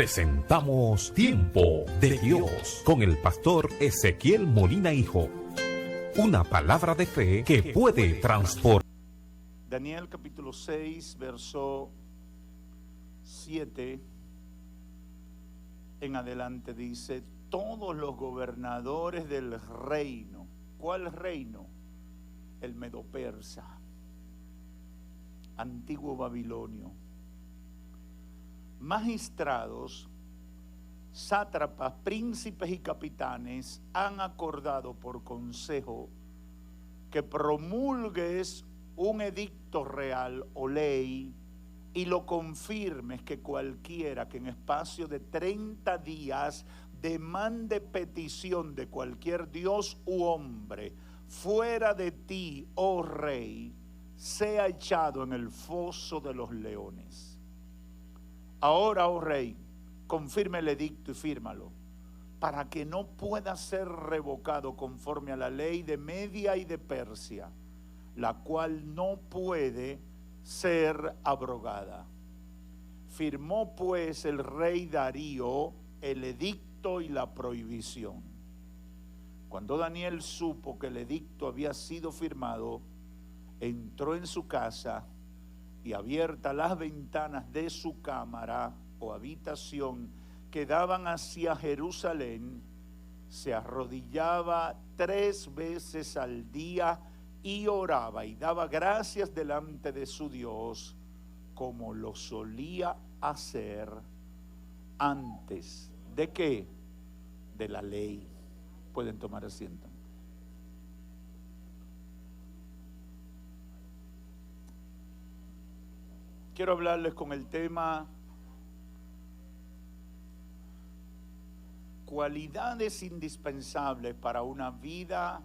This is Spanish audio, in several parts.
presentamos Tiempo de Dios con el pastor Ezequiel Molina Hijo. Una palabra de fe que puede transformar. Daniel capítulo 6, verso 7 en adelante dice: todos los gobernadores del reino. ¿Cuál reino? El medo-persa, antiguo babilonio. Magistrados, sátrapas, príncipes y capitanes han acordado por consejo que promulgues un edicto real o ley y lo confirmes, que cualquiera que en espacio de 30 días demande petición de cualquier dios u hombre fuera de ti, oh rey, sea echado en el foso de los leones. Ahora, oh rey, confirme el edicto y fírmalo, para que no pueda ser revocado conforme a la ley de Media y de Persia, la cual no puede ser abrogada. Firmó pues el rey Darío el edicto y la prohibición. Cuando Daniel supo que el edicto había sido firmado, entró en su casa y, abiertas las ventanas de su cámara o habitación que daban hacia Jerusalén, se arrodillaba 3 veces al día y oraba y daba gracias delante de su Dios, como lo solía hacer antes. ¿De qué? De la ley. Pueden tomar asiento. Quiero hablarles con el tema cualidades indispensables para una vida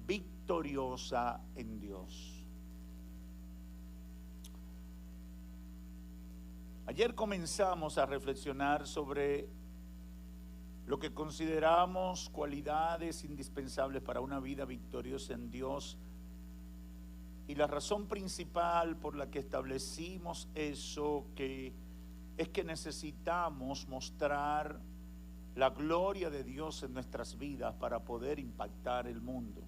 victoriosa en Dios. Ayer comenzamos a reflexionar sobre lo que consideramos cualidades indispensables para una vida victoriosa en Dios, y la razón principal por la que establecimos eso es que necesitamos mostrar la gloria de Dios en nuestras vidas para poder impactar el mundo.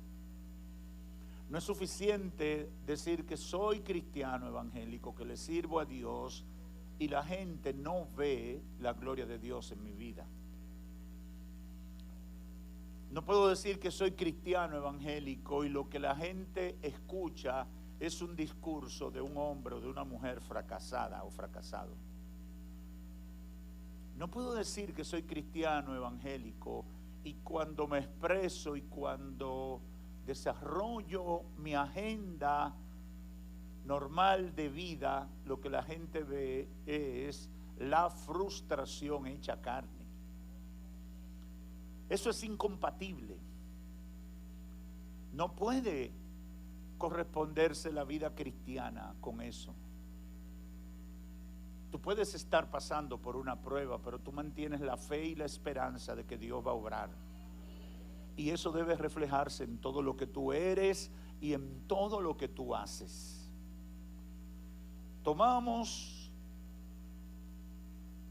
No es suficiente decir que soy cristiano evangélico, que le sirvo a Dios, y la gente no ve la gloria de Dios en mi vida. No puedo decir que soy cristiano evangélico y lo que la gente escucha es un discurso de un hombre o de una mujer fracasada o fracasado. No puedo decir que soy cristiano evangélico y cuando me expreso y cuando desarrollo mi agenda normal de vida, lo que la gente ve es la frustración hecha carne. Eso es incompatible. No puede corresponderse la vida cristiana con eso. Tú puedes estar pasando por una prueba, pero tú mantienes la fe y la esperanza de que Dios va a obrar. Y eso debe reflejarse en todo lo que tú eres y en todo lo que tú haces. Tomamos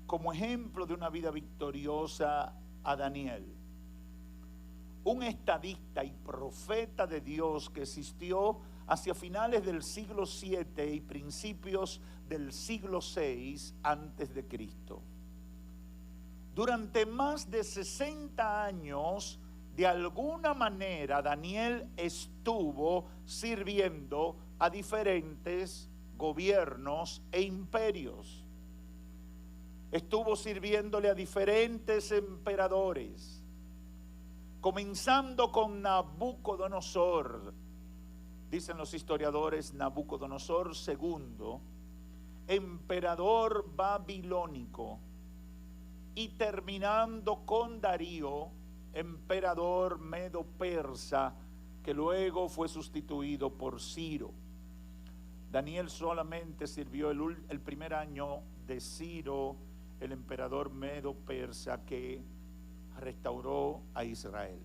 como ejemplo de una vida victoriosa a Daniel, un estadista y profeta de Dios que existió hacia finales del siglo VII y principios del siglo VI antes de Cristo. Durante más de 60 años, de alguna manera, Daniel estuvo sirviendo a diferentes gobiernos e imperios. Estuvo sirviéndole a diferentes emperadores, comenzando con Nabucodonosor, dicen los historiadores, Nabucodonosor II, emperador babilónico, y terminando con Darío, emperador medo-persa, que luego fue sustituido por Ciro. Daniel solamente sirvió el primer año de Ciro, el emperador medo-persa que restauró a Israel.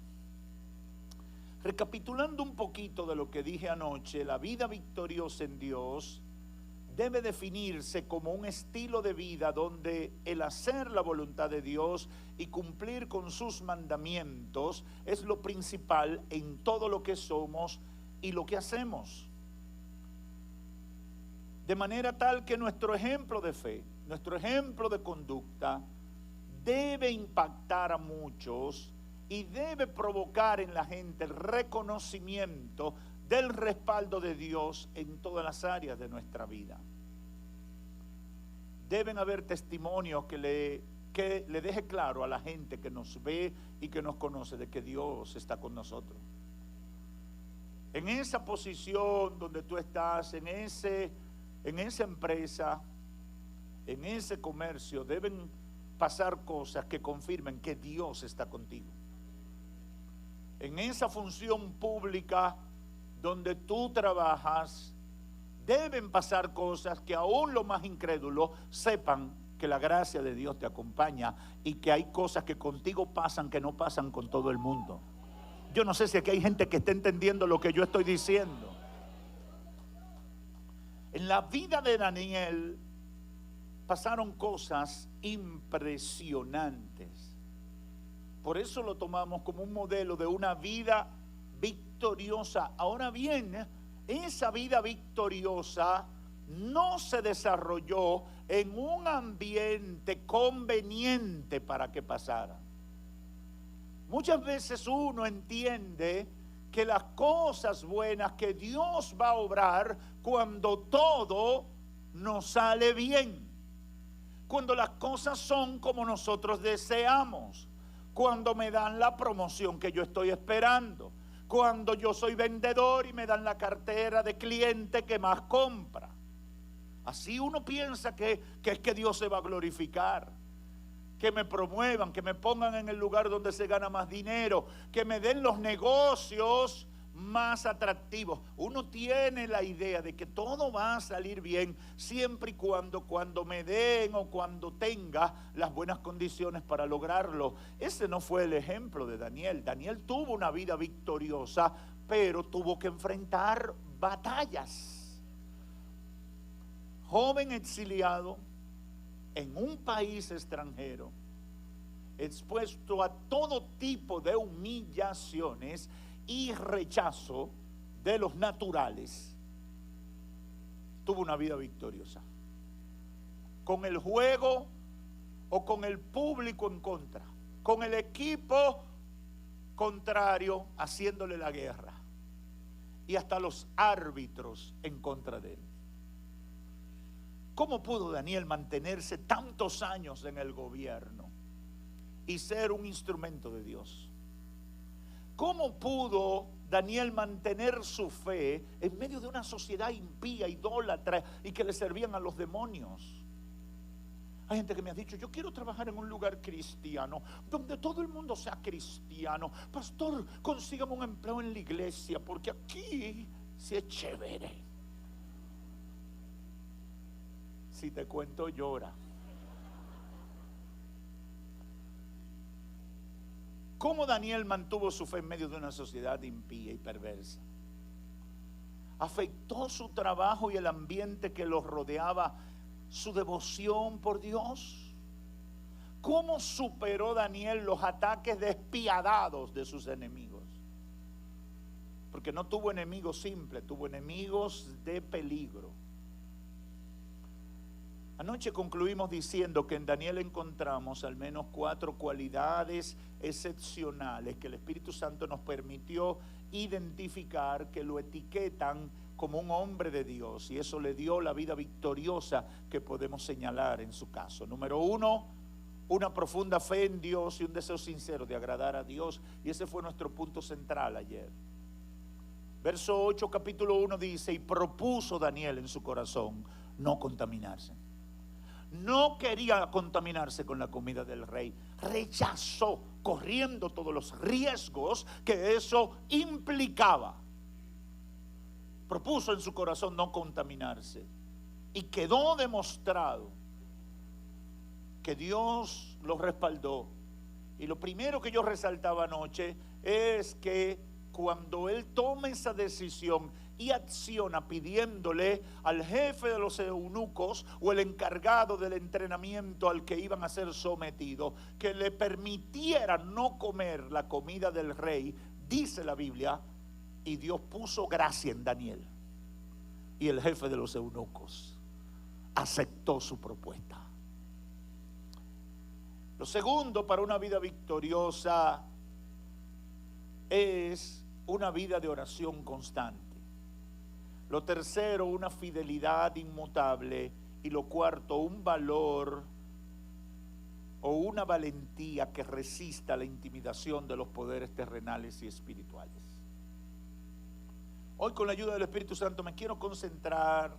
Recapitulando un poquito de lo que dije anoche, la vida victoriosa en Dios debe definirse como un estilo de vida donde el hacer la voluntad de Dios y cumplir con sus mandamientos es lo principal en todo lo que somos y lo que hacemos. De manera tal que nuestro ejemplo de fe, nuestro ejemplo de conducta debe impactar a muchos y debe provocar en la gente el reconocimiento del respaldo de Dios en todas las áreas de nuestra vida. Deben haber testimonios que le deje claro a la gente que nos ve y que nos conoce de que Dios está con nosotros. En esa posición donde tú estás, en esa empresa, en ese comercio, deben pasar cosas que confirmen que Dios está contigo. En esa función pública donde tú trabajas, deben pasar cosas que aún los más incrédulos sepan que la gracia de Dios te acompaña y que hay cosas que contigo pasan que no pasan con todo el mundo. Yo no sé si aquí hay gente que está entendiendo lo que yo estoy diciendo. En la vida de Daniel pasaron cosas impresionantes. Por eso lo tomamos como un modelo de una vida victoriosa. Ahora bien, esa vida victoriosa no se desarrolló en un ambiente conveniente para que pasara. Muchas veces uno entiende que las cosas buenas que Dios va a obrar cuando todo nos sale bien, cuando las cosas son como nosotros deseamos, cuando me dan la promoción que yo estoy esperando, cuando yo soy vendedor y me dan la cartera de cliente que más compra. Así uno piensa que es que Dios se va a glorificar, que me promuevan, que me pongan en el lugar donde se gana más dinero, que me den los negocios más atractivos. Uno tiene la idea de que todo va a salir bien siempre y cuando me den o cuando tenga las buenas condiciones para lograrlo. Ese no fue el ejemplo de Daniel. Daniel tuvo una vida victoriosa, pero tuvo que enfrentar batallas. Joven exiliado en un país extranjero, expuesto a todo tipo de humillaciones y rechazo de los naturales, tuvo una vida victoriosa. Con el juego o con el público en contra, con el equipo contrario haciéndole la guerra y hasta los árbitros en contra de él. ¿Cómo pudo Daniel mantenerse tantos años en el gobierno y ser un instrumento de Dios? ¿Cómo pudo Daniel mantener su fe en medio de una sociedad impía, idólatra y que le servían a los demonios? Hay gente que me ha dicho, yo quiero trabajar en un lugar cristiano, donde todo el mundo sea cristiano. Pastor, consígame un empleo en la iglesia, porque aquí sí es chévere. Si te cuento, llora. ¿Cómo Daniel mantuvo su fe en medio de una sociedad impía y perversa? ¿Afectó su trabajo y el ambiente que los rodeaba su devoción por Dios? ¿Cómo superó Daniel los ataques despiadados de sus enemigos? Porque no tuvo enemigos simples, tuvo enemigos de peligro. Anoche concluimos diciendo que en Daniel encontramos al menos 4 cualidades excepcionales que el Espíritu Santo nos permitió identificar, que lo etiquetan como un hombre de Dios, y eso le dio la vida victoriosa que podemos señalar en su caso. Número 1, una profunda fe en Dios y un deseo sincero de agradar a Dios, y ese fue nuestro punto central ayer. Verso 8, capítulo 1 dice, y propuso Daniel en su corazón no contaminarse. No quería contaminarse con la comida del rey. Rechazó, corriendo todos los riesgos que eso implicaba. Propuso en su corazón no contaminarse. Y quedó demostrado que Dios lo respaldó. Y lo primero que yo resaltaba anoche es que cuando él toma esa decisión y acciona pidiéndole al jefe de los eunucos o el encargado del entrenamiento al que iban a ser sometidos, que le permitiera no comer la comida del rey, dice la Biblia, y Dios puso gracia en Daniel. Y el jefe de los eunucos aceptó su propuesta. Lo segundo para una vida victoriosa es una vida de oración constante. Lo tercero, una fidelidad inmutable. Y lo cuarto, un valor o una valentía que resista la intimidación de los poderes terrenales y espirituales. Hoy, con la ayuda del Espíritu Santo, me quiero concentrar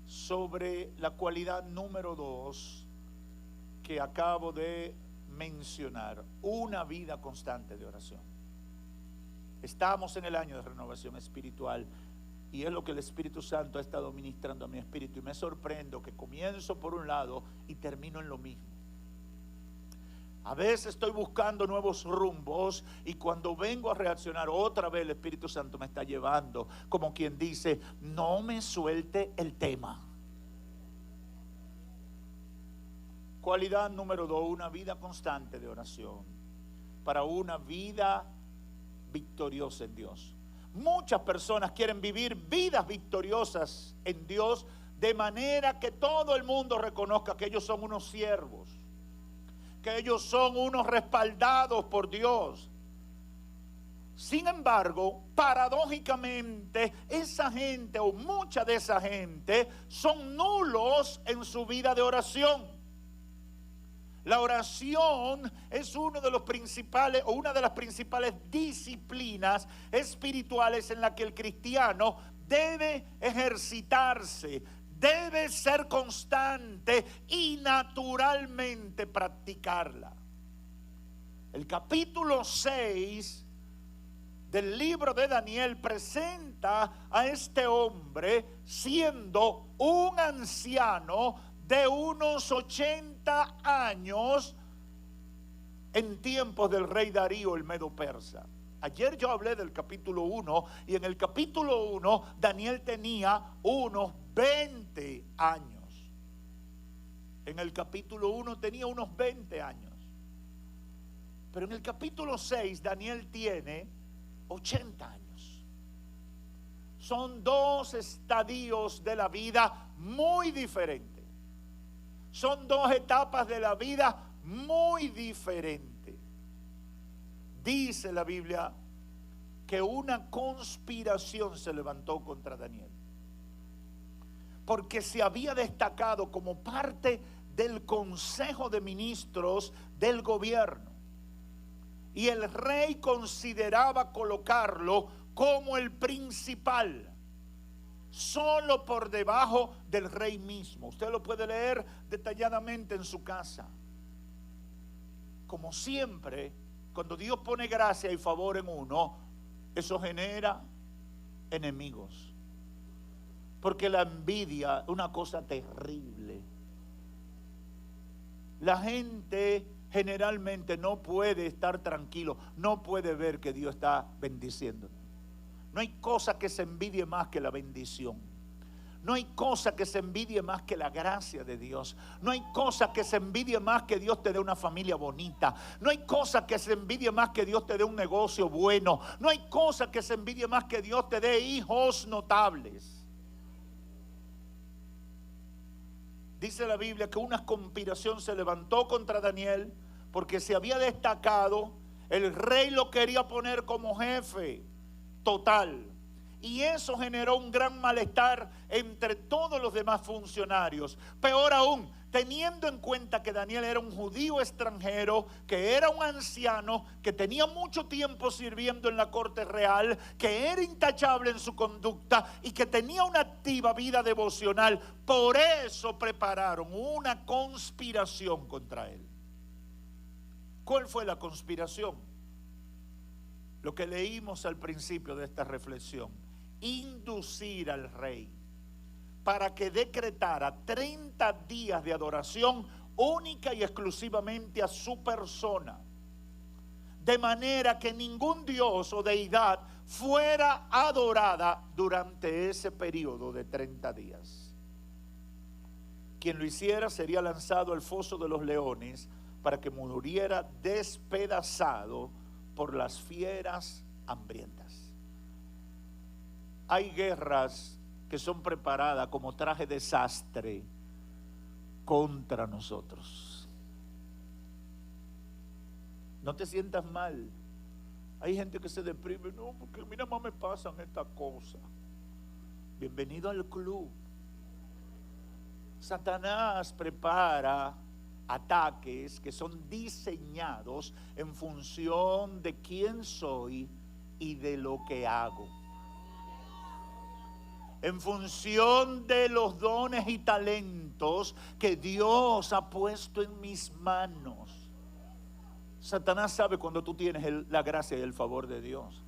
sobre la cualidad número 2 que acabo de mencionar: una vida constante de oración. Estamos en el año de renovación espiritual y es lo que el Espíritu Santo ha estado ministrando a mi espíritu, y me sorprendo que comienzo por un lado y termino en lo mismo. A veces estoy buscando nuevos rumbos y cuando vengo a reaccionar otra vez el Espíritu Santo me está llevando, como quien dice, no me suelte el tema. Cualidad número 2, una vida constante de oración para una vida victoriosa en Dios. Muchas personas quieren vivir vidas victoriosas en Dios de manera que todo el mundo reconozca que ellos son unos siervos, que ellos son unos respaldados por Dios. Sin embargo, paradójicamente, esa gente o mucha de esa gente son nulos en su vida de oración. La oración es uno de los principales o una de las principales disciplinas espirituales en la que el cristiano debe ejercitarse, debe ser constante y naturalmente practicarla. El capítulo 6 del libro de Daniel presenta a este hombre siendo un anciano de unos 80 años en tiempos del rey Darío el Medo Persa. Ayer yo hablé del capítulo 1 y en el capítulo 1 Daniel tenía unos 20 años. En el capítulo 1 tenía unos 20 años. Pero en el capítulo 6 Daniel tiene 80 años. Son dos estadios de la vida muy diferentes. Son dos etapas de la vida muy diferentes. Dice la Biblia que una conspiración se levantó contra Daniel, porque se había destacado como parte del consejo de ministros del gobierno, y el rey consideraba colocarlo como el principal, solo por debajo del rey mismo. Usted lo puede leer detalladamente en su casa. Como siempre, cuando Dios pone gracia y favor en uno, eso genera enemigos. Porque la envidia es una cosa terrible. La gente generalmente no puede estar tranquilo, no puede ver que Dios está bendiciendo. No hay cosa que se envidie más que la bendición. No hay cosa que se envidie más que la gracia de Dios. No hay cosa que se envidie más que Dios te dé una familia bonita. No hay cosa que se envidie más que Dios te dé un negocio bueno. No hay cosa que se envidie más que Dios te dé hijos notables. Dice la Biblia que una conspiración se levantó contra Daniel porque se había destacado. El rey lo quería poner como jefe total, y eso generó un gran malestar entre todos los demás funcionarios. Peor aún, teniendo en cuenta que Daniel era un judío extranjero, que era un anciano, que tenía mucho tiempo sirviendo en la corte real, que era intachable en su conducta y que tenía una activa vida devocional. Por eso prepararon una conspiración contra él. ¿Cuál fue la conspiración? Lo que leímos al principio de esta reflexión: inducir al rey para que decretara 30 días de adoración única y exclusivamente a su persona, de manera que ningún dios o deidad fuera adorada durante ese periodo de 30 días. Quien lo hiciera sería lanzado al foso de los leones para que muriera despedazado por las fieras hambrientas. Hay guerras que son preparadas como traje de sastre contra nosotros. No te sientas mal. Hay gente que se deprime, no, porque mira más me pasan estas cosas. Bienvenido al club. Satanás prepara ataques que son diseñados en función de quién soy y de lo que hago. En función de los dones y talentos que Dios ha puesto en mis manos. Satanás sabe cuando tú tienes la gracia y el favor de Dios.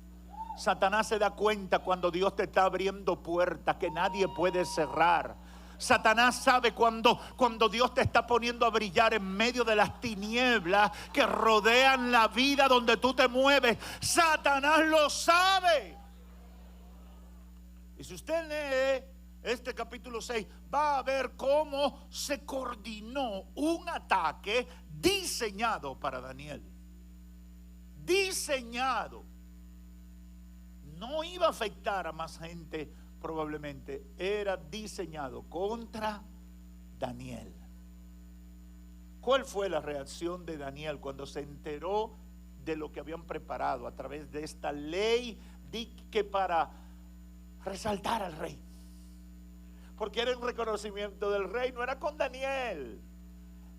Satanás se da cuenta cuando Dios te está abriendo puertas que nadie puede cerrar. Satanás sabe cuando Dios te está poniendo a brillar en medio de las tinieblas que rodean la vida donde tú te mueves. Satanás lo sabe. Y si usted lee este capítulo 6, va a ver cómo se coordinó un ataque diseñado para Daniel. Diseñado. No iba a afectar a más gente probablemente. Era diseñado contra Daniel. ¿Cuál fue la reacción de Daniel cuando se enteró de lo que habían preparado a través de esta ley que para resaltar al rey? Porque era un reconocimiento del rey, no era con Daniel,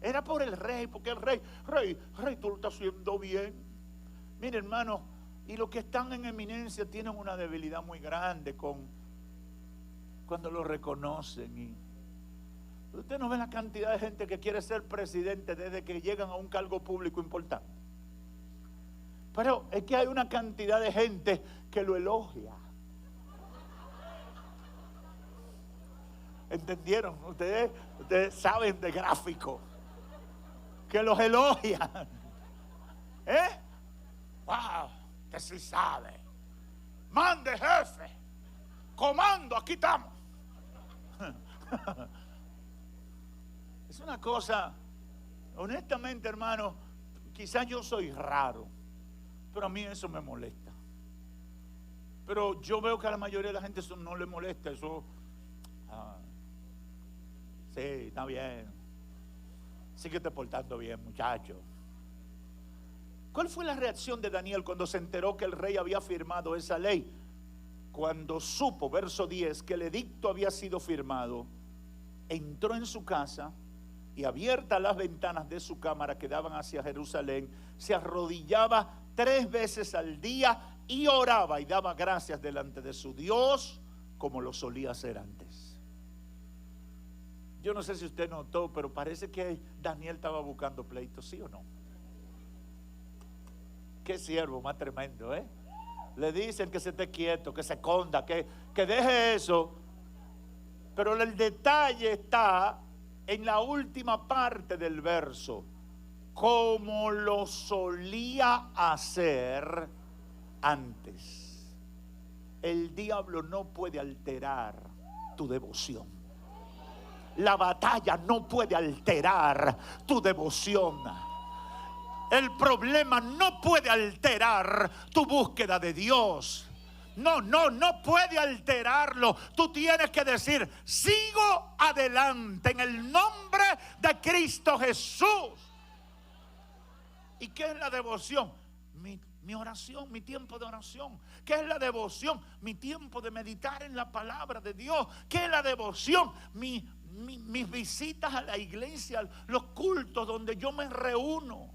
era por el rey, porque el rey, tú lo estás haciendo bien. Mire, hermano, y los que están en eminencia tienen una debilidad muy grande cuando lo reconocen. Y usted no ve la cantidad de gente que quiere ser presidente desde que llegan a un cargo público importante. Pero es que hay una cantidad de gente que lo elogia. ¿Entendieron? Ustedes saben de gráfico. Que los elogian. ¡Wow! Que sí sabe. Mande, jefe. Comando, aquí estamos. Es una cosa, honestamente, hermano, quizás yo soy raro, pero a mí eso me molesta. Pero yo veo que a la mayoría de la gente eso no le molesta. Eso, sí, está bien. Síguete portando bien, muchacho. ¿Cuál fue la reacción de Daniel cuando se enteró que el rey había firmado esa ley? Cuando supo, verso 10, que el edicto había sido firmado, entró en su casa y abiertas las ventanas de su cámara que daban hacia Jerusalén, se arrodillaba 3 veces al día y oraba y daba gracias delante de su Dios como lo solía hacer antes. Yo no sé si usted notó, pero parece que Daniel estaba buscando pleitos, ¿sí o no? Qué siervo más tremendo, Le dicen que se esté quieto, que se esconda, que deje eso. Pero el detalle está en la última parte del verso. Como lo solía hacer antes. El diablo no puede alterar tu devoción. La batalla no puede alterar tu devoción. El problema no puede alterar tu búsqueda de Dios. No puede alterarlo. Tú tienes que decir, sigo adelante en el nombre de Cristo Jesús. ¿Y qué es la devoción? Mi oración, mi tiempo de oración. ¿Qué es la devoción? Mi tiempo de meditar en la palabra de Dios. ¿Qué es la devoción? Mis visitas a la iglesia, los cultos donde yo me reúno.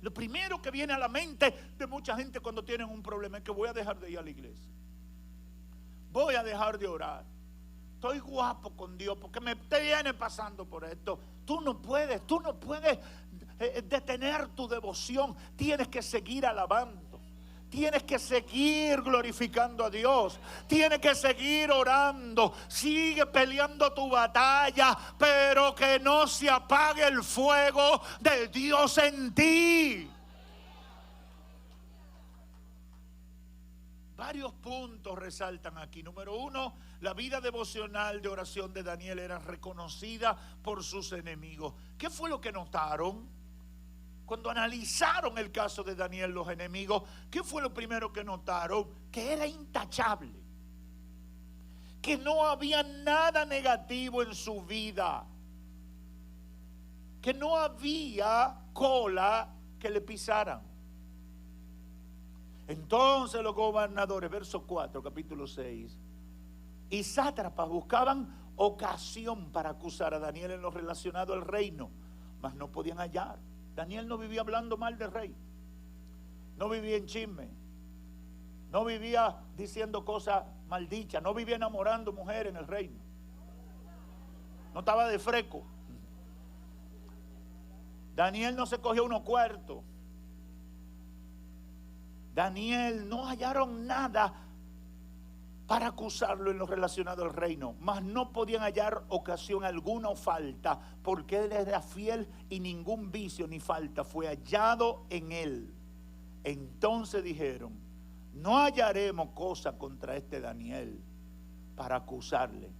Lo primero que viene a la mente de mucha gente cuando tienen un problema es que voy a dejar de ir a la iglesia. Voy a dejar de orar. Estoy guapo con Dios porque te viene pasando por esto. Tú no puedes detener tu devoción. Tienes que seguir alabando. Tienes que seguir glorificando a Dios. Tienes que seguir orando. Sigue peleando tu batalla, pero que no se apague el fuego de Dios en ti. Varios puntos resaltan aquí. Número uno, la vida devocional de oración de Daniel era reconocida por sus enemigos. ¿Qué fue lo que notaron? Cuando analizaron el caso de Daniel, los enemigos, ¿qué fue lo primero que notaron? Que era intachable, que no había nada negativo en su vida, que no había cola que le pisaran. Entonces los gobernadores, verso 4, capítulo 6, y sátrapas buscaban ocasión para acusar a Daniel en lo relacionado al reino, mas no podían hallar. Daniel no vivía hablando mal del rey, no vivía en chisme, no vivía diciendo cosas maldichas, no vivía enamorando mujeres en el reino, no estaba de freco. Daniel no se cogió unos cuartos. Daniel no hallaron nada para acusarlo en lo relacionado al reino, mas no podían hallar ocasión alguna o falta, porque él era fiel y ningún vicio ni falta fue hallado en él. Entonces dijeron: no hallaremos cosa contra este Daniel para acusarle,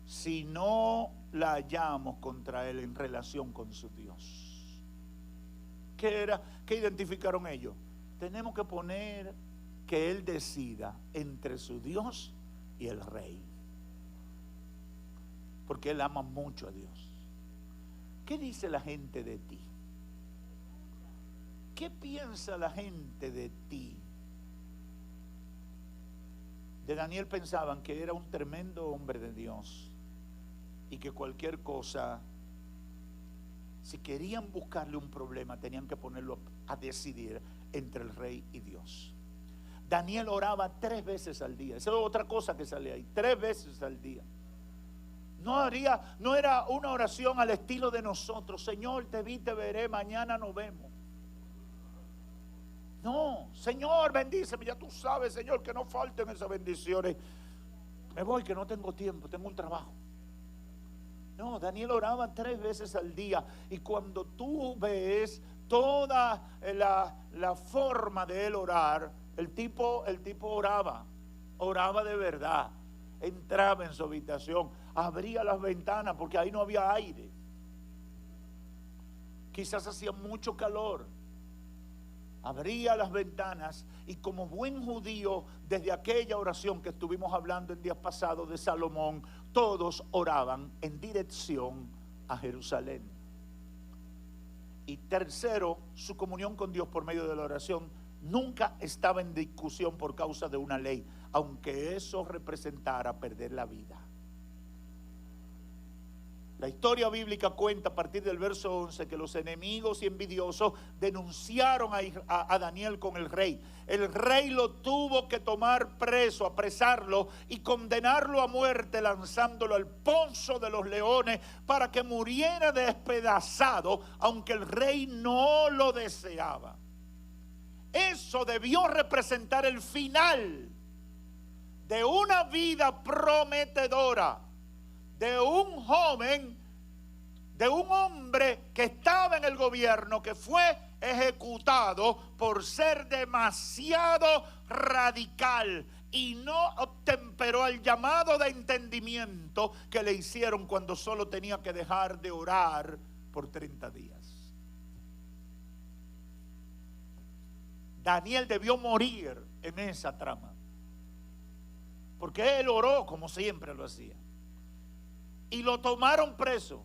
si no la hallamos contra él en relación con su Dios. ¿Qué era? ¿Qué identificaron ellos? Tenemos que poner que él decida entre su Dios y el rey, porque él ama mucho a Dios. ¿Qué dice la gente de ti? ¿Qué piensa la gente de ti? De Daniel pensaban que era un tremendo hombre de Dios y que cualquier cosa, si querían buscarle un problema, tenían que ponerlo a decidir entre el rey y Dios. Daniel oraba 3 veces al día. Esa es otra cosa que sale ahí, 3 veces al día. No era una oración al estilo de nosotros: Señor, te vi, te veré, mañana nos vemos. No, Señor, bendíceme, ya tú sabes, Señor, que no falten esas bendiciones. Me voy, que no tengo tiempo, tengo un trabajo. No, Daniel oraba 3 veces al día. Y cuando tú ves toda la forma de él orar, el tipo oraba de verdad. Entraba en su habitación, abría las ventanas porque ahí no había aire. Quizás hacía mucho calor. Abría las ventanas y, como buen judío, desde aquella oración que estuvimos hablando en días pasados de Salomón, todos oraban en dirección a Jerusalén. Y tercero, su comunión con Dios por medio de la oración nunca estaba en discusión por causa de una ley, aunque eso representara perder la vida. La historia bíblica cuenta a partir del verso 11 que los enemigos y envidiosos denunciaron a Daniel con el rey. El rey lo tuvo que tomar preso, apresarlo y condenarlo a muerte, lanzándolo al pozo de los leones para que muriera despedazado, aunque el rey no lo deseaba. Eso debió representar el final de una vida prometedora, de un joven, de un hombre que estaba en el gobierno, que fue ejecutado por ser demasiado radical y no obtemperó al llamado de entendimiento que le hicieron cuando solo tenía que dejar de orar por 30 días. Daniel debió morir en esa trama, porque él oró como siempre lo hacía. Y lo tomaron preso.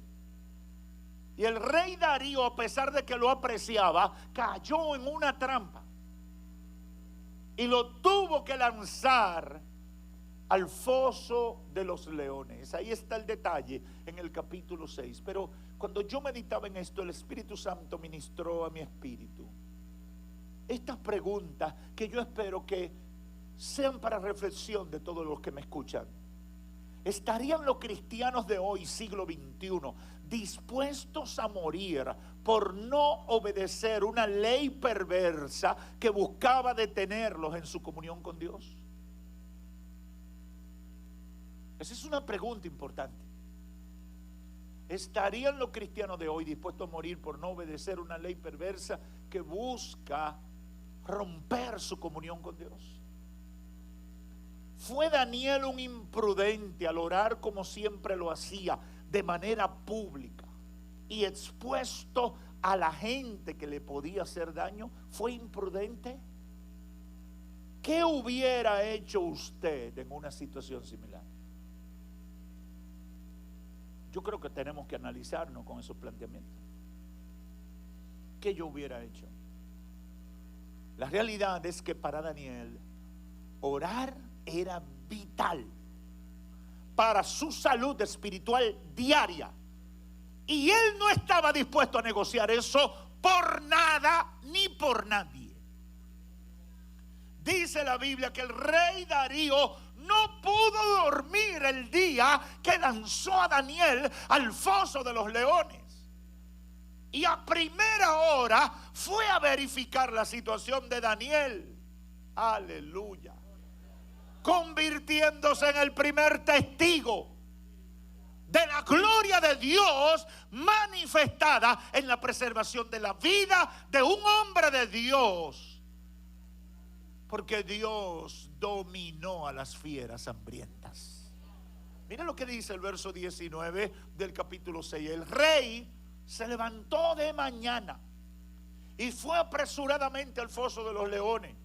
Y el rey Darío, a pesar de que lo apreciaba, cayó en una trampa y lo tuvo que lanzar al foso de los leones. Ahí está el detalle en el capítulo 6. Pero cuando yo meditaba en esto, el Espíritu Santo ministró a mi espíritu estas preguntas que yo espero que sean para reflexión de todos los que me escuchan. ¿Estarían los cristianos de hoy, siglo XXI, dispuestos a morir por no obedecer una ley perversa que buscaba detenerlos en su comunión con Dios? Esa es una pregunta importante. ¿Estarían los cristianos de hoy dispuestos a morir por no obedecer una ley perversa que busca romper su comunión con Dios? ¿Fue Daniel un imprudente al orar como siempre lo hacía, de manera pública y expuesto a la gente que le podía hacer daño? ¿Fue imprudente? ¿Qué hubiera hecho usted en una situación similar? Yo creo que tenemos que analizarnos con esos planteamientos. ¿Qué yo hubiera hecho? La realidad es que para Daniel orar era vital para su salud espiritual diaria. Y él no estaba dispuesto a negociar eso por nada ni por nadie. Dice la Biblia que el rey Darío no pudo dormir el día que lanzó a Daniel al foso de los leones. Y a primera hora fue a verificar la situación de Daniel. Aleluya. Convirtiéndose en el primer testigo de la gloria de Dios manifestada en la preservación de la vida de un hombre de Dios. Porque Dios dominó a las fieras hambrientas. Mira lo que dice el verso 19 del capítulo 6. El rey se levantó de mañana y fue apresuradamente al foso de los leones.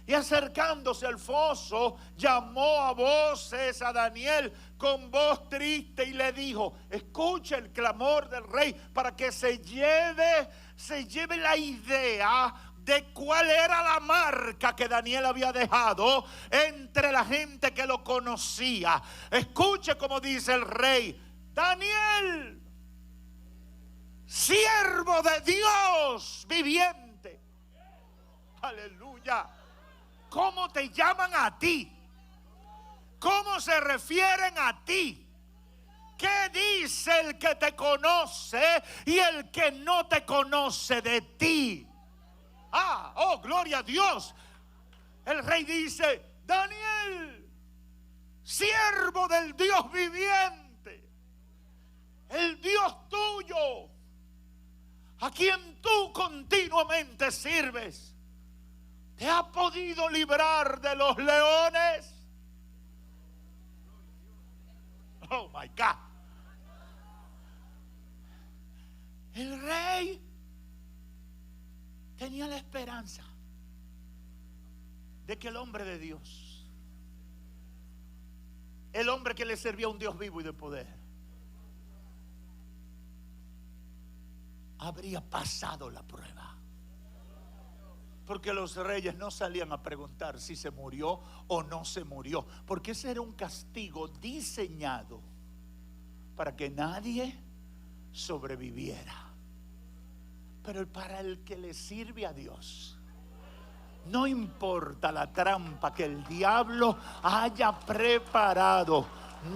Y acercándose al foso, llamó a voces a Daniel con voz triste y le dijo: escucha el clamor del rey, para que se lleve la idea de cuál era la marca que Daniel había dejado entre la gente que lo conocía. Escuche como dice el rey: Daniel, siervo de Dios viviente. Aleluya. ¿Cómo te llaman a ti? ¿Cómo se refieren a ti? ¿Qué dice el que te conoce y el que no te conoce de ti? Oh, gloria a Dios. El rey dice: Daniel, siervo del Dios viviente, el Dios tuyo, a quien tú continuamente sirves, ¿te ha podido librar de los leones? Oh my God. El rey tenía la esperanza de que el hombre de Dios, el hombre que le servía a un Dios vivo y de poder, habría pasado la prueba. Porque los reyes no salían a preguntar si se murió o no se murió, porque ese era un castigo diseñado para que nadie sobreviviera. Pero para el que le sirve a Dios, no importa la trampa que el diablo haya preparado,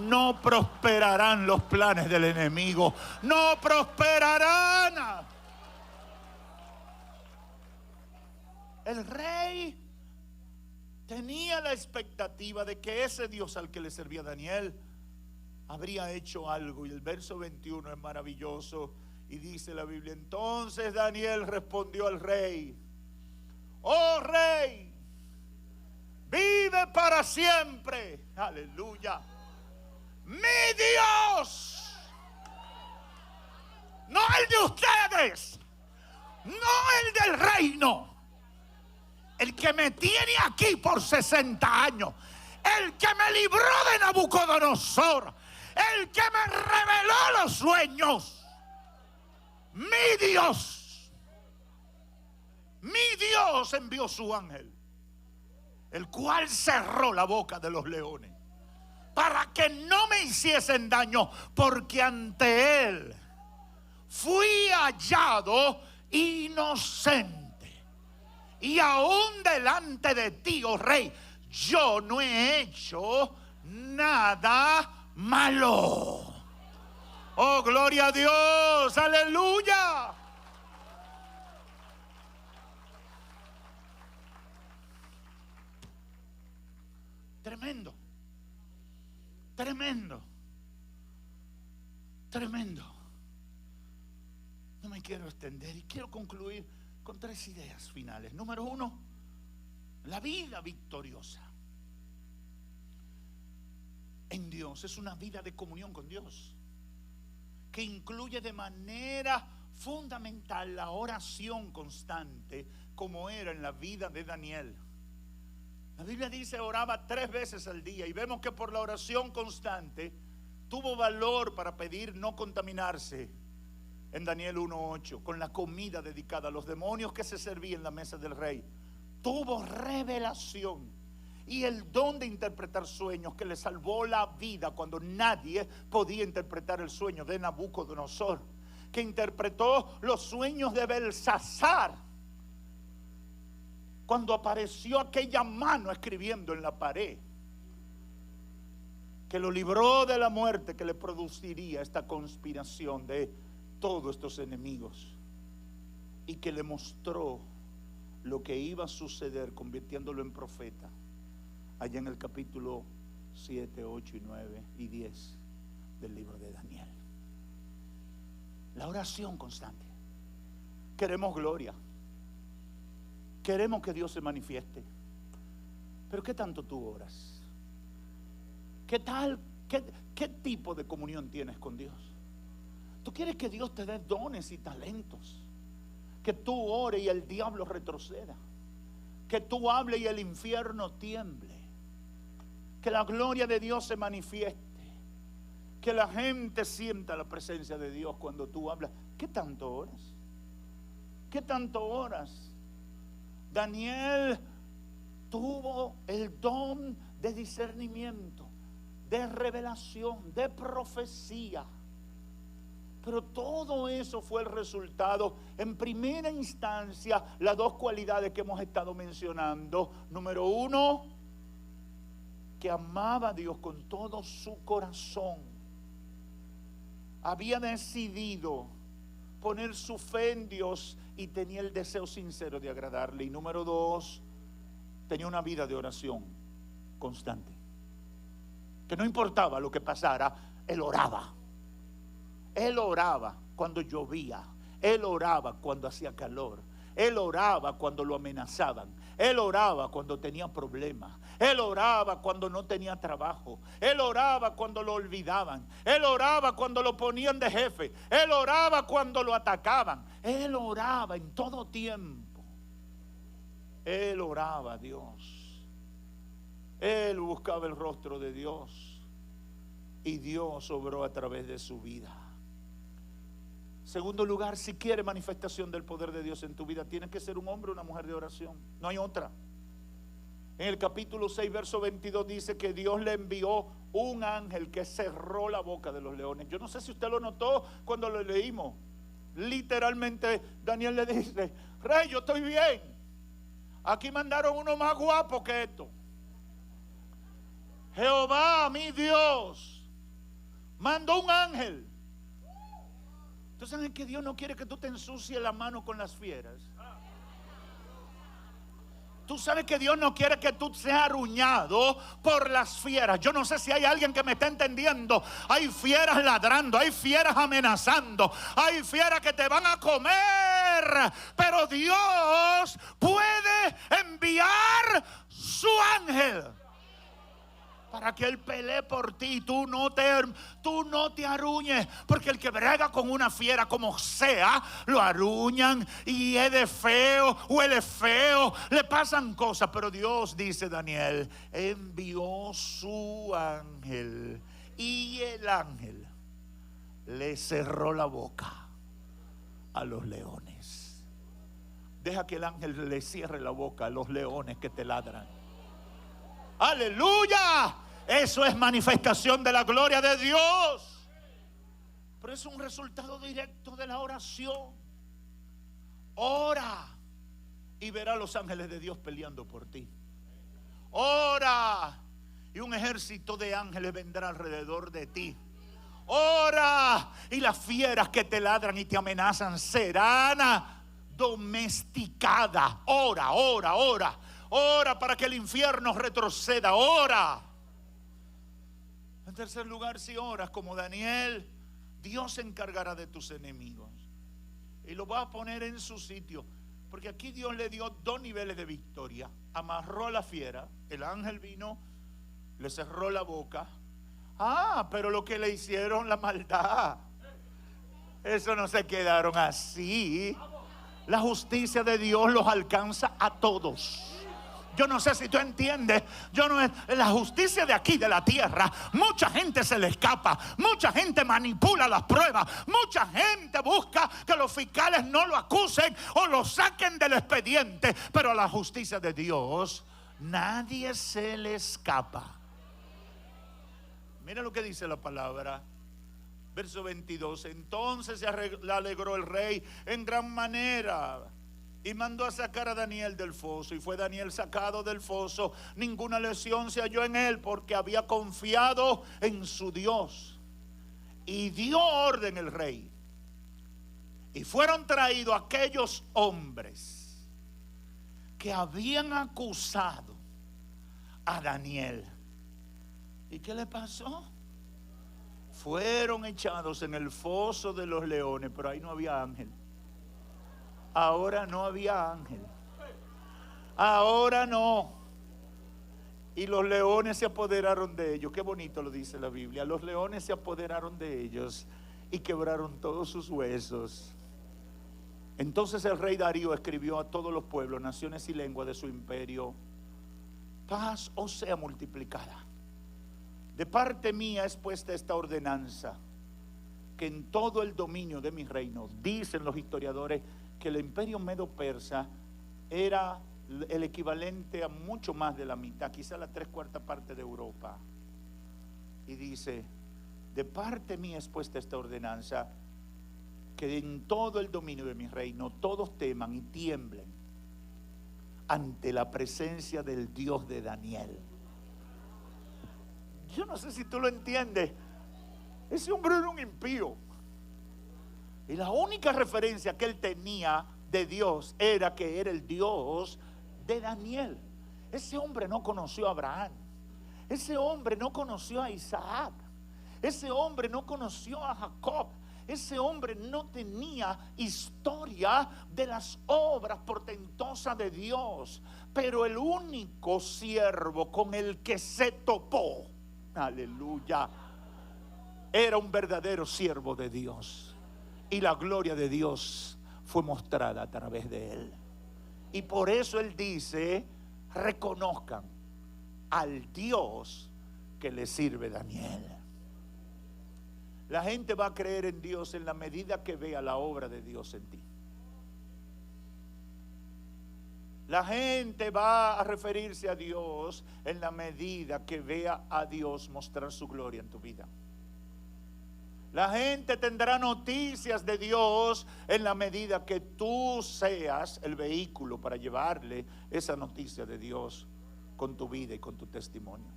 no prosperarán los planes del enemigo, no prosperarán. El rey tenía la expectativa de que ese Dios al que le servía Daniel habría hecho algo. Y el verso 21 es maravilloso y dice la Biblia: entonces Daniel respondió al rey: oh rey, vive para siempre. Aleluya. Mi Dios, no el de ustedes, no el del reino, el que me tiene aquí por 60 años, el que me libró de Nabucodonosor, el que me reveló los sueños, mi Dios envió su ángel, el cual cerró la boca de los leones para que no me hiciesen daño, porque ante él fui hallado inocente. Y aún delante de ti, oh rey, yo no he hecho nada malo. Oh, gloria a Dios, aleluya. Tremendo, tremendo, tremendo. No me quiero extender y quiero concluir con 3 ideas finales. Número 1, la vida victoriosa. en Dios es una vida de comunión con Dios, que incluye de manera fundamental la oración constante, como era en la vida de Daniel. La Biblia dice oraba 3 veces al día, y vemos que por la oración constante tuvo valor para pedir no contaminarse en Daniel 1:8 con la comida dedicada a los demonios que se servían en la mesa del rey. Tuvo revelación y el don de interpretar sueños, que le salvó la vida cuando nadie podía interpretar el sueño de Nabucodonosor, que interpretó los sueños de Belsasar cuando apareció aquella mano escribiendo en la pared, que lo libró de la muerte que le produciría esta conspiración de todos estos enemigos, y que le mostró lo que iba a suceder, convirtiéndolo en profeta allá en el capítulo 7, 8 y 9 y 10 del libro de Daniel. La oración constante. Queremos gloria, queremos que Dios se manifieste, pero ¿qué tanto tú oras? ¿Qué tal? ¿Qué tipo de comunión tienes con Dios? ¿Tú quieres que Dios te dé dones y talentos? Que tú ores y el diablo retroceda, que tú hables y el infierno tiemble, que la gloria de Dios se manifieste, que la gente sienta la presencia de Dios cuando tú hablas. ¿Qué tanto oras? ¿Qué tanto oras? Daniel tuvo el don de discernimiento, de revelación, de profecía. Pero todo eso fue el resultado, en primera instancia, las 2 cualidades que hemos estado mencionando. Número 1, que amaba a Dios con todo su corazón. Había decidido poner su fe en Dios y tenía el deseo sincero de agradarle. Y número 2, tenía una vida de oración constante, que no importaba lo que pasara, él oraba. Él oraba cuando llovía, él oraba cuando hacía calor, él oraba cuando lo amenazaban, él oraba cuando tenía problemas, él oraba cuando no tenía trabajo, él oraba cuando lo olvidaban, él oraba cuando lo ponían de jefe, él oraba cuando lo atacaban, él oraba en todo tiempo. Él oraba a Dios, él buscaba el rostro de Dios y Dios obró a través de su vida. Segundo lugar, si quiere manifestación del poder de Dios en tu vida, tienes que ser un hombre o una mujer de oración. No hay otra. En el capítulo 6, verso 22 dice que Dios le envió un ángel que cerró la boca de los leones. Yo no sé si usted lo notó cuando lo leímos. Literalmente Daniel le dice: rey, yo estoy bien. Aquí mandaron uno más guapo que esto. Jehová, mi Dios, mandó un ángel. ¿Ustedes saben que Dios no quiere que tú te ensucies la mano con las fieras? Tú sabes que Dios no quiere que tú seas aruñado por las fieras. Yo no sé si hay alguien que me está entendiendo. Hay fieras ladrando, hay fieras amenazando, hay fieras que te van a comer. Pero Dios puede enviar su ángel para que Él pelee por ti. Tú no te aruñes, porque el que brega con una fiera como sea, lo aruñan y es de feo, huele feo, le pasan cosas. Pero Dios, dice Daniel, envió su ángel y el ángel le cerró la boca a los leones. Deja que el ángel le cierre la boca a los leones que te ladran. ¡Aleluya! Eso es manifestación de la gloria de Dios. Pero es un resultado directo de la oración. Ora y verá a los ángeles de Dios peleando por ti. Ora y un ejército de ángeles vendrá alrededor de ti. Ora y las fieras que te ladran y te amenazan serán domesticadas. Ora, ora, ora. Ora para que el infierno retroceda. Ora. En tercer lugar, si oras como Daniel, Dios se encargará de tus enemigos y lo va a poner en su sitio. Porque aquí Dios le dio 2 niveles de victoria. Amarró a la fiera, el ángel vino, le cerró la boca. Pero lo que le hicieron, la maldad, eso no se quedaron así. La justicia de Dios los alcanza a todos. Yo no sé si tú entiendes. La justicia de aquí, de la tierra, mucha gente se le escapa, mucha gente manipula las pruebas, mucha gente busca que los fiscales no lo acusen o lo saquen del expediente, pero a la justicia de Dios nadie se le escapa. Mira lo que dice la palabra. Verso 22. Entonces se alegró el rey en gran manera y mandó a sacar a Daniel del foso. Y fue Daniel sacado del foso. Ninguna lesión se halló en él, porque había confiado en su Dios. Y dio orden el rey. Y fueron traídos aquellos hombres que habían acusado a Daniel. ¿Y qué le pasó? Fueron echados en el foso de los leones, pero ahí no había ángel. Ahora no había ángel. Ahora no. Y los leones se apoderaron de ellos. Qué bonito lo dice la Biblia. Los leones se apoderaron de ellos y quebraron todos sus huesos. Entonces el rey Darío escribió a todos los pueblos, naciones y lenguas de su imperio: paz os sea multiplicada. De parte mía es puesta esta ordenanza, que en todo el dominio de mi reino, dicen los historiadores, que el imperio medo-persa era el equivalente a mucho más de la mitad, quizá la 3/4 parte de Europa. Y dice: de parte mía es puesta esta ordenanza, que en todo el dominio de mi reino todos teman y tiemblen ante la presencia del Dios de Daniel. Yo no sé si tú lo entiendes. Ese hombre era un impío. Y la única referencia que él tenía de Dios era que era el Dios de Daniel. Ese hombre no conoció a Abraham. Ese hombre no conoció a Isaac. Ese hombre no conoció a Jacob. Ese hombre no tenía historia de las obras portentosas de Dios. Pero el único siervo con el que se topó, aleluya, era un verdadero siervo de Dios. Y la gloria de Dios fue mostrada a través de él. Y por eso él dice: reconozcan al Dios que le sirve Daniel. La gente va a creer en Dios en la medida que vea la obra de Dios en ti. La gente va a referirse a Dios en la medida que vea a Dios mostrar su gloria en tu vida. La gente tendrá noticias de Dios en la medida que tú seas el vehículo para llevarle esa noticia de Dios con tu vida y con tu testimonio.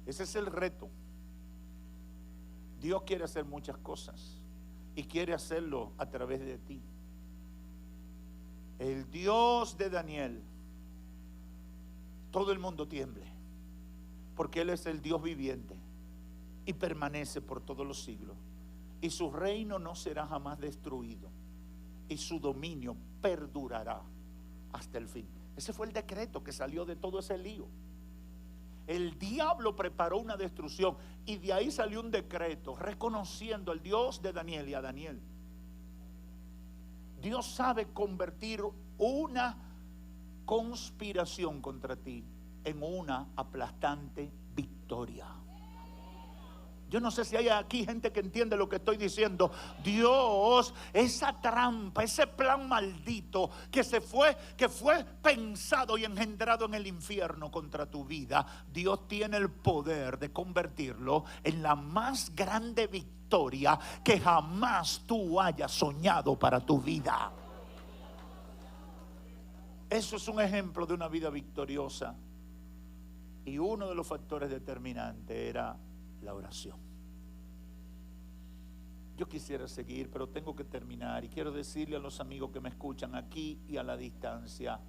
Ese es el reto. Dios quiere hacer muchas cosas y quiere hacerlo a través de ti. El Dios de Daniel, todo el mundo tiemble, porque Él es el Dios viviente y permanece por todos los siglos, y su reino no será jamás destruido, y su dominio perdurará hasta el fin. Ese fue el decreto que salió de todo ese lío. El diablo preparó una destrucción y de ahí salió un decreto reconociendo al Dios de Daniel y a Daniel. Dios sabe convertir una conspiración contra ti en una aplastante victoria. Yo no sé si hay aquí gente que entiende lo que estoy diciendo. Dios, esa trampa, ese plan maldito que fue pensado y engendrado en el infierno contra tu vida, Dios tiene el poder de convertirlo en la más grande victoria que jamás tú hayas soñado para tu vida. Eso es un ejemplo de una vida victoriosa. Y uno de los factores determinantes era la oración. Yo quisiera seguir, pero tengo que terminar, y quiero decirle a los amigos que me escuchan aquí y a la distancia: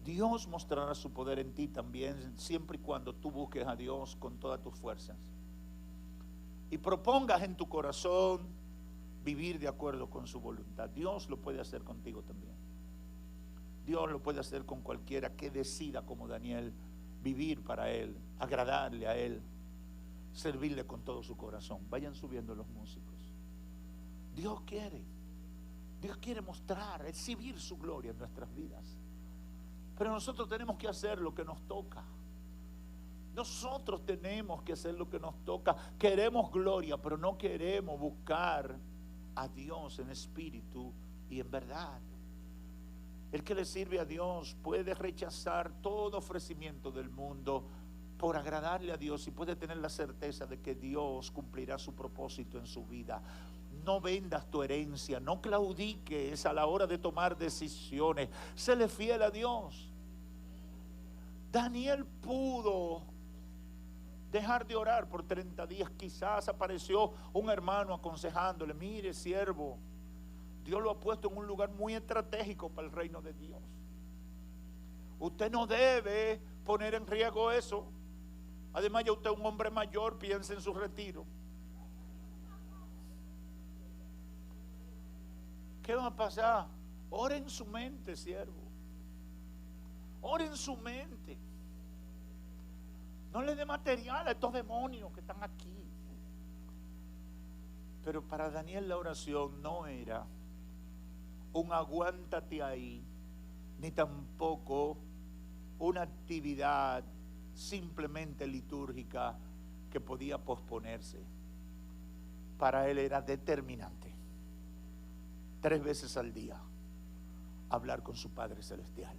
Dios mostrará su poder en ti también, siempre y cuando tú busques a Dios con todas tus fuerzas y propongas en tu corazón vivir de acuerdo con su voluntad. Dios lo puede hacer contigo también. Dios lo puede hacer con cualquiera que decida, como Daniel, vivir para Él agradarle a Él, servirle con todo su corazón. Vayan subiendo los músicos. Dios quiere mostrar, exhibir su gloria en nuestras vidas. Pero nosotros tenemos que hacer lo que nos toca. Nosotros tenemos que hacer lo que nos toca. Queremos gloria, pero no queremos buscar a Dios en espíritu y en verdad. El que le sirve a Dios puede rechazar todo ofrecimiento del mundo por agradarle a Dios, y puede tener la certeza de que Dios cumplirá su propósito en su vida. No vendas tu herencia, no claudiques a la hora de tomar decisiones. Séle fiel a Dios. Daniel pudo dejar de orar por 30 días. Quizás apareció un hermano aconsejándole: mire, siervo, Dios lo ha puesto en un lugar muy estratégico para el reino de Dios. Usted no debe poner en riesgo eso. Además, ya usted es un hombre mayor, piense en su retiro. ¿Qué va a pasar? Ore en su mente, siervo. Ore en su mente. No le dé material a estos demonios que están aquí. Pero para Daniel la oración no era un aguántate ahí, ni tampoco una actividad simplemente litúrgica que podía posponerse. Para él era determinante, 3 veces al día, hablar con su Padre Celestial.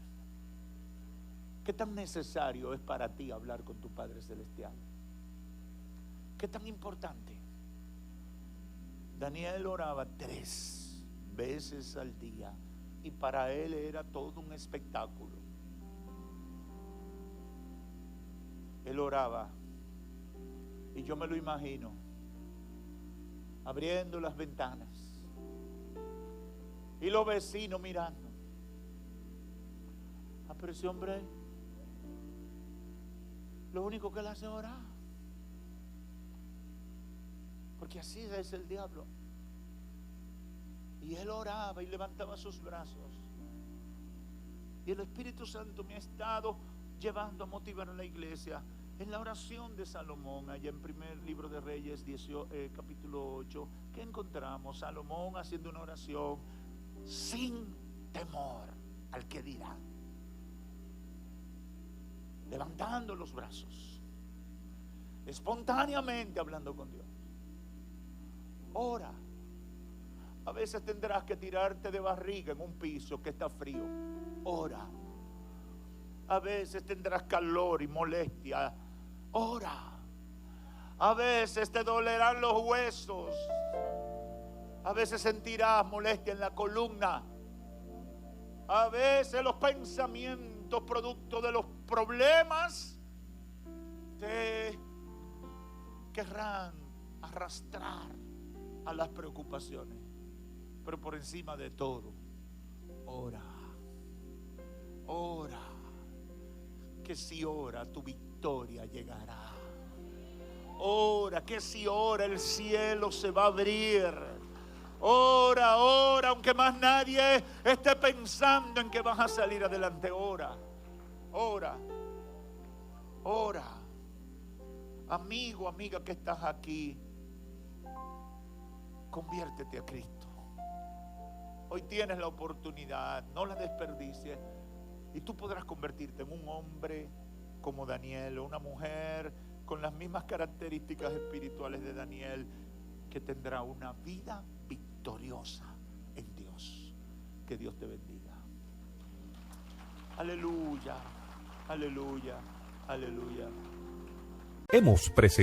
¿Qué tan necesario es para ti hablar con tu Padre Celestial? ¿Qué tan importante? Daniel oraba 3 veces al día, y para él era todo un espectáculo. Él oraba, y yo me lo imagino abriendo las ventanas y los vecinos mirando. Pero ese hombre, lo único que él hace es orar, porque así es el diablo. Y él oraba y levantaba sus brazos, y el Espíritu Santo me ha estado llevando a motivar a la iglesia en la oración de Salomón, allá en primer libro de Reyes, capítulo 8, que encontramos Salomón haciendo una oración sin temor al que dirá, levantando los brazos, espontáneamente hablando con Dios. Ora. A veces tendrás que tirarte de barriga en un piso que está frío. Ora. A veces tendrás calor y molestia. Ora. A veces te dolerán los huesos. A veces sentirás molestia en la columna. A veces los pensamientos producto de los problemas te querrán arrastrar a las preocupaciones. Pero por encima de todo, ora. Ora. Que si ora, tu victoria llegará. Ora, que si ora, el cielo se va a abrir. Ora, ora, aunque más nadie esté pensando en que vas a salir adelante. Ora, ora, ora. Amigo, amiga que estás aquí, conviértete a Cristo. Hoy tienes la oportunidad, no la desperdicies, y tú podrás convertirte en un hombre como Daniel, o una mujer con las mismas características espirituales de Daniel, que tendrá una vida victoriosa en Dios. Que Dios te bendiga. Aleluya, aleluya, aleluya. Hemos presentado